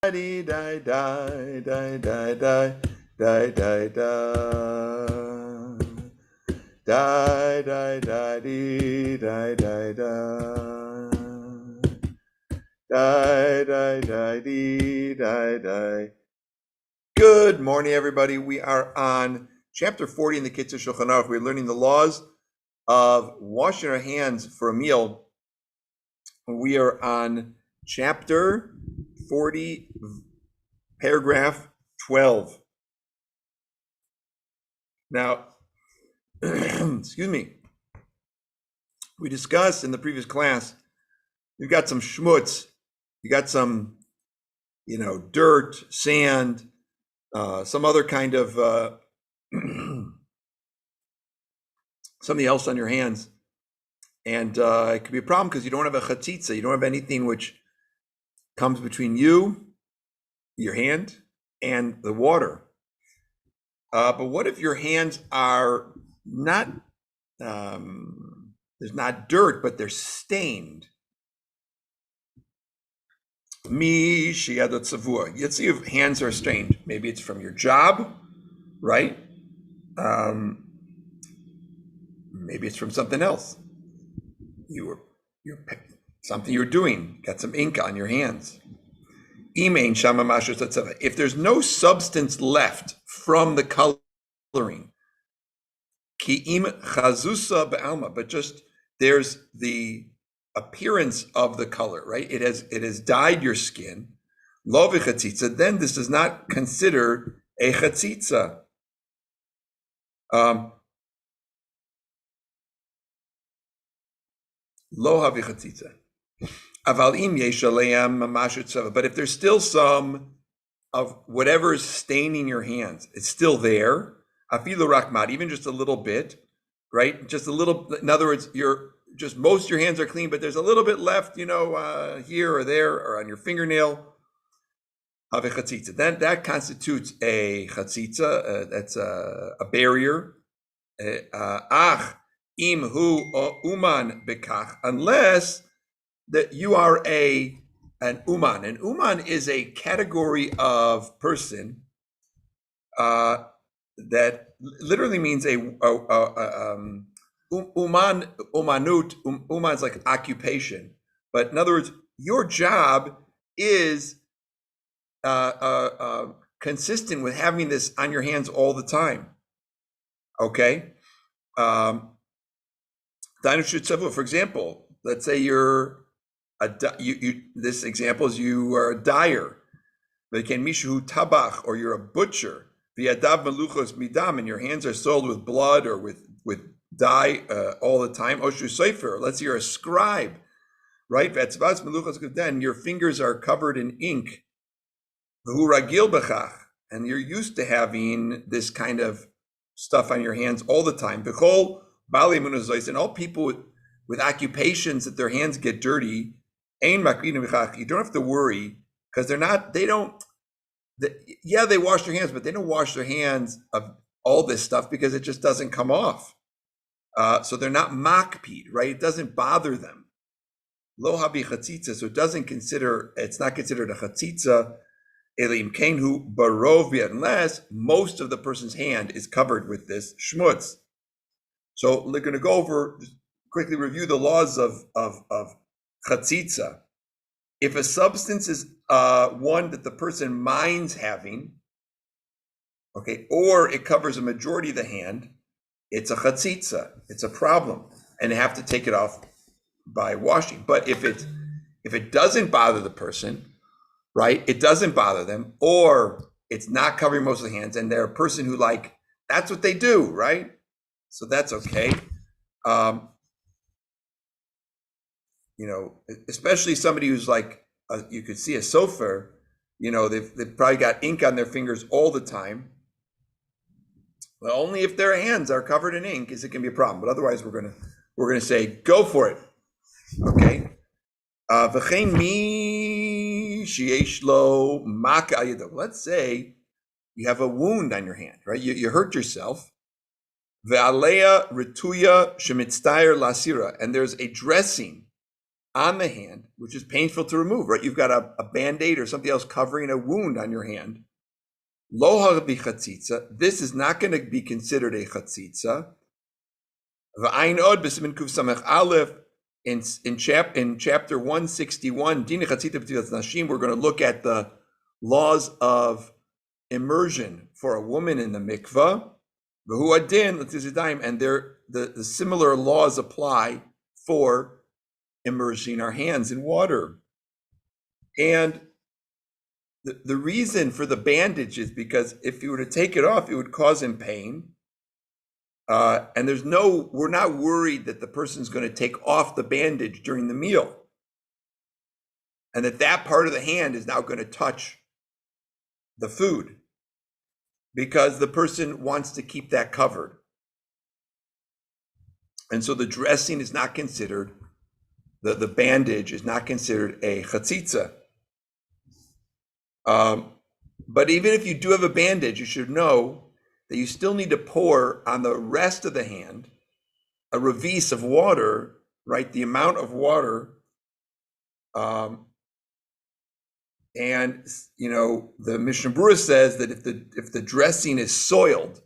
Die, die, die, die, die, die, die, die, die. Die, die, die, die, die, die, die. Die, die, die, die, die, die. Good morning, everybody. We are on chapter 40 in the Kitzur Shulchan Aruch. We're learning the laws of washing our hands for a meal. We are on chapter 40, paragraph 12. Now, excuse me, we discussed in the previous class, you've got some schmutz, you got some, dirt, sand, some other kind of something else on your hands. And it could be a problem because you don't have a chatzitza, you don't have anything which comes between you, your hand, and the water. But what if your hands are not, there's not dirt, but they're stained? Mi sheyadot tzavua. You'd see if hands are stained. Maybe it's from your job, right? Maybe it's from something else. Something you're doing, got some ink on your hands. If there's no substance left from the coloring, but just there's the appearance of the color, right? It has dyed your skin. Then this is not considered a chatzitza. Lo havi chatzitza. But if there's still some of whatever is staining your hands, it's still there. Afilu rakmat, even just a little bit, right? Just a little. In other words, most of your hands are clean, but there's a little bit left, here or there, or on your fingernail. Then that constitutes a chatzitza. That's a barrier. Im hu uman bekach, unless that you are an uman. An uman is a category of person that literally means umanut. Uman is like occupation, but in other words, your job is consistent with having this on your hands all the time. Okay. For example, let's say this example is you are a dyer, or you're a butcher, and your hands are soiled with blood or with dye all the time. Let's say you're a scribe, right? Then your fingers are covered in ink, and you're used to having this kind of stuff on your hands all the time. And all people with occupations that their hands get dirty, you don't have to worry, because they wash their hands, but they don't wash their hands of all this stuff because it just doesn't come off. So they're not makpid, right? It doesn't bother them. Lo habi chatzitza, so it's not considered a chatzitza, elim kenhu barov, unless most of the person's hand is covered with this shmutz. So we're going to go over, quickly review the laws of chatzitza. If a substance is one that the person minds having, okay, or it covers a majority of the hand, it's a chatzitza. It's a problem, and they have to take it off by washing. But if it doesn't bother the person, right, it doesn't bother them, or it's not covering most of the hands, and they're a person who that's what they do, right? So that's okay. Especially somebody who's you could see a sofer, they've probably got ink on their fingers all the time. Well, only if their hands are covered in ink is it can be a problem. But otherwise, we're gonna say go for it. Okay. Let's say you have a wound on your hand, right? You hurt yourself. Ve'aleya rituya shemitztayer lasira, and there's a dressing on the hand, which is painful to remove, right? You've got a Band-Aid or something else covering a wound on your hand. Lo chatzitza, this is not going to be considered a chatzitza. V'ayin od b'simin kuf samech aleph, in chapter 161, Din chatzitza b'tilas nashim, we're going to look at the laws of immersion for a woman in the mikvah. V'hu adin l'tilas yadayim, and the similar laws apply for immersing our hands in water. And the reason for the bandage is because if you were to take it off, it would cause him pain. And we're not worried that the person's going to take off the bandage during the meal. And that part of the hand is now going to touch the food because the person wants to keep that covered. And so the dressing is not considered, the bandage is not considered a chatzitza. But even if you do have a bandage, you should know that you still need to pour on the rest of the hand a revis of water, right? The amount of water. And the Mishnah Berurah says that if the dressing is soiled,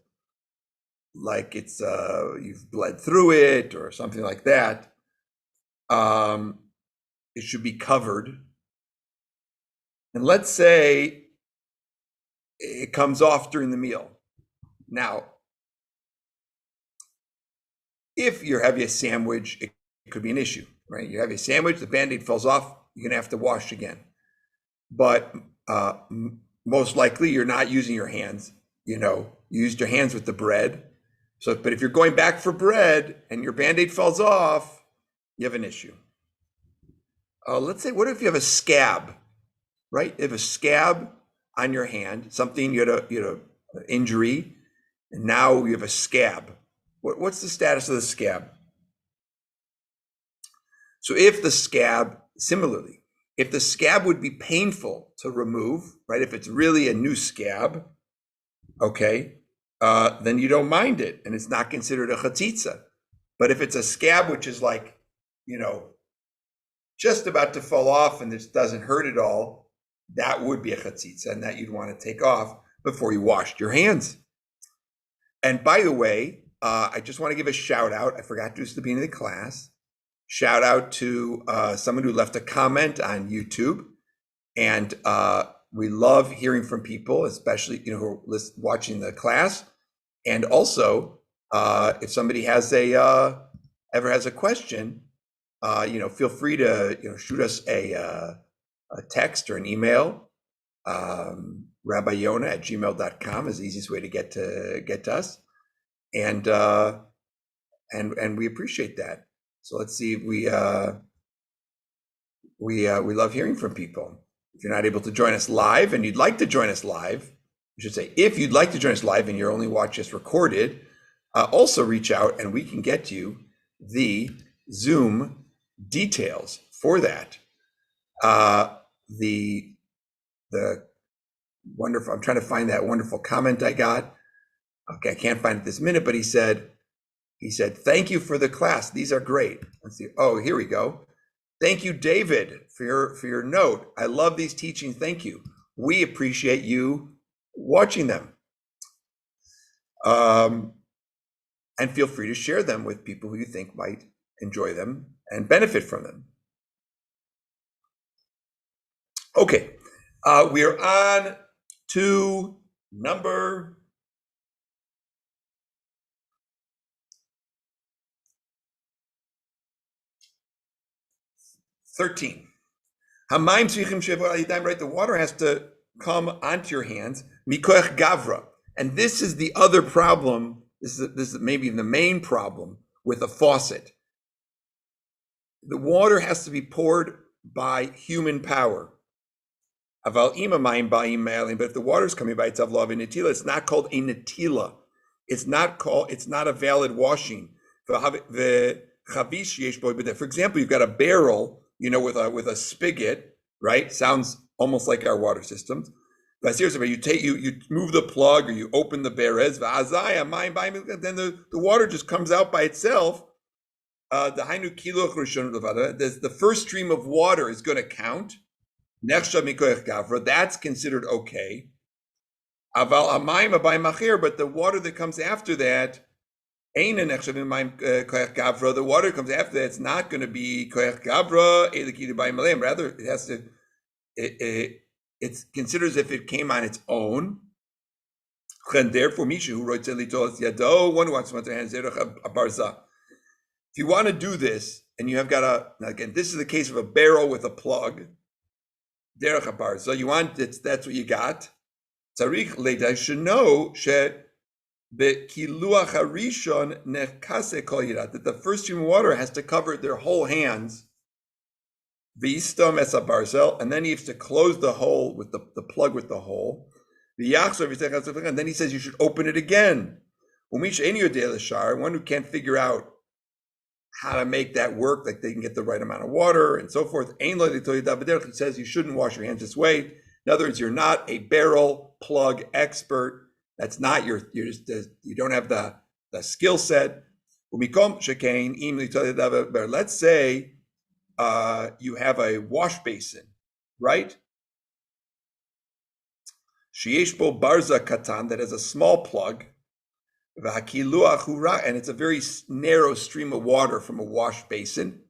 like it's you've bled through it or something like that, it should be covered. And let's say it comes off during the meal. Now, if you're having a sandwich, it could be an issue, right? You have a sandwich, the Band-Aid falls off, you're going to have to wash again. But most likely you're not using your hands, you used your hands with the bread. But if you're going back for bread and your Band-Aid falls off, you have an issue. Let's say, what if you have a scab, right? You have a scab on your hand, something, you had an injury, and now you have a scab. What's the status of the scab? So if the scab would be painful to remove, right? If it's really a new scab, okay, then you don't mind it, and it's not considered a chatzitza. But if it's a scab which is like, just about to fall off and this doesn't hurt at all, that would be a chatzitza, and that you'd want to take off before you washed your hands. And by the way, I just want to give a shout out. I forgot to do this at the beginning of the class. Shout out to someone who left a comment on YouTube. And we love hearing from people, especially who are watching the class. And also, if somebody has ever has a question, feel free to shoot us a text or an email. RabbiYonah@gmail.com is the easiest way to get to us, and we appreciate that. So let's see. We love hearing from people. If you're not able to join us live and you'd like to join us live, I should say, if you'd like to join us live and you're only watching us recorded, also reach out and we can get you the Zoom details for that. The wonderful, I'm trying to find that wonderful comment I got. Okay, I can't find it this minute, but he said, thank you for the class. These are great. Let's see. Oh, here we go. Thank you, David, for your note. I love these teachings. Thank you. We appreciate you watching them. And feel free to share them with people who you think might enjoy them and benefit from them. Okay, we are on to number 13. Right, the water has to come onto your hands. Mikoach gavra, and this is the other problem. This is maybe the main problem with a faucet. The water has to be poured by human power. But if the water is coming by itself, it's not called a netila. It's not a valid washing. For example, you've got a barrel, with a spigot, right? Sounds almost like our water systems. But seriously, you move the plug or you open the berez, then the water just comes out by itself. The first stream of water is going to count. That's considered okay. But the water that comes after that, the water comes after that, it's not going to be koyach gavra. Rather, it has to. It's considered as if it came on its own. And therefore, Misha who wrote Yado, one who wants to put their hands there, barza. If you want to do this, and you have got again, this is the case of a barrel with a plug. Derech barza. You want that's what you got. Tzarich leida should know that the first stream of water has to cover their whole hands. And then he has to close the hole with the plug with the hole. And then he says you should open it again. One who can't figure out how to make that work, like they can get the right amount of water and so forth. He says you shouldn't wash your hands this way. In other words, you're not a barrel plug expert. That's not you don't have the skill set. Let's say you have a wash basin, right? Shieshbo barza katan that has a small plug, and it's a very narrow stream of water from a wash basin,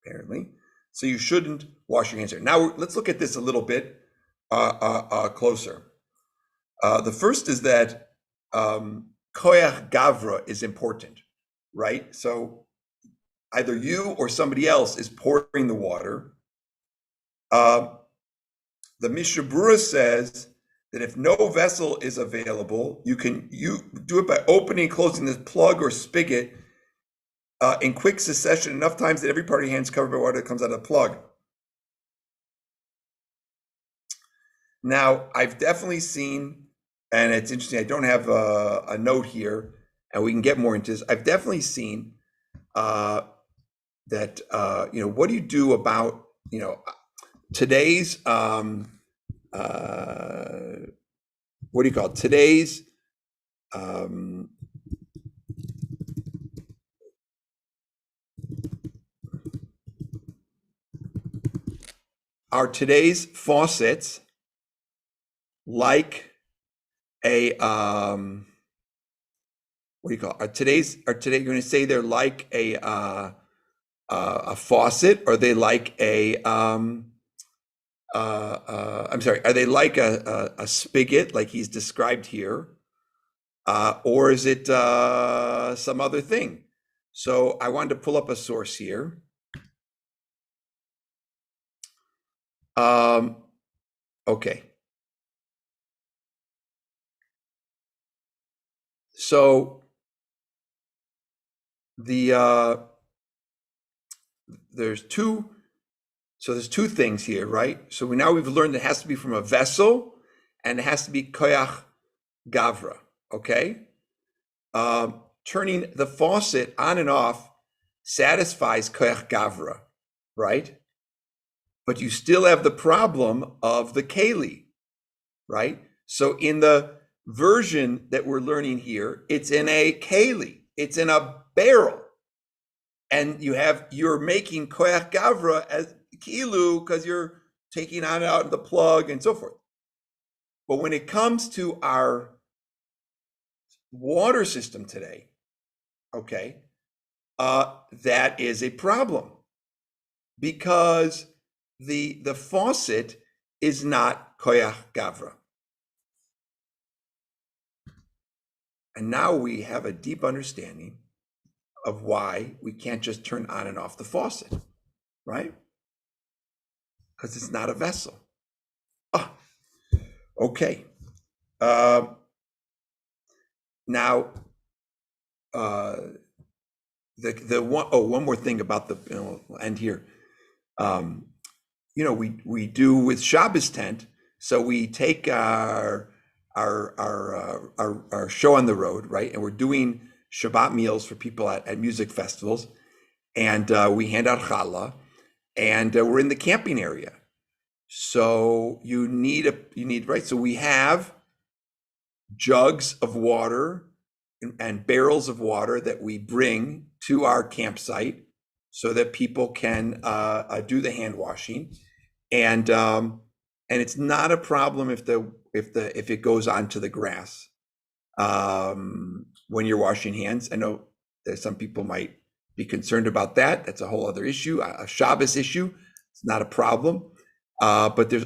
apparently. So you shouldn't wash your hands there. Now let's look at this a little bit closer. The first is that koyach gavra is important, right? So either you or somebody else is pouring the water. The Mishnah Berurah says that if no vessel is available, you do it by opening and closing this plug or spigot in quick succession enough times that every part of your hand is covered by water that comes out of the plug. Now, I've definitely seen, and it's interesting, I don't have a note here, and we can get more into this. I've definitely seen that, what do you do about, today's, what do you call it? Today's, are today's faucets like a what do you call it? Are today you're going to say they're like a faucet, or are they like a I'm sorry, are they like a spigot like he's described here, or is it some other thing? So I wanted to pull up a source here. Okay. So there's two things here, right? So now we've learned it has to be from a vessel and it has to be koyach gavra, okay? Turning the faucet on and off satisfies koyach gavra, right? But you still have the problem of the keli, right? So in the version that we're learning here, it's in a keli, it's in a barrel, and you're making koyach gavra as kilu because you're taking on and out of the plug and so forth. But when it comes to our water system today, okay, that is a problem because the faucet is not koyach gavra. And now we have a deep understanding of why we can't just turn on and off the faucet, right? Because it's not a vessel. Okay. Now, one more thing about we'll end here. We do with Shabbos tent. So we take our show on the road, right? And we're doing Shabbat meals for people at music festivals, and we hand out challah, and we're in the camping area. So you need right. So we have jugs of water and barrels of water that we bring to our campsite so that people can do the hand washing, and it's not a problem if it goes onto the grass when you're washing hands. I know that some people might be concerned about that. That's a whole other issue, a Shabbos issue. It's not a problem, but there's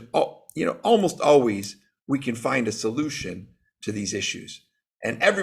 almost always we can find a solution to these issues, and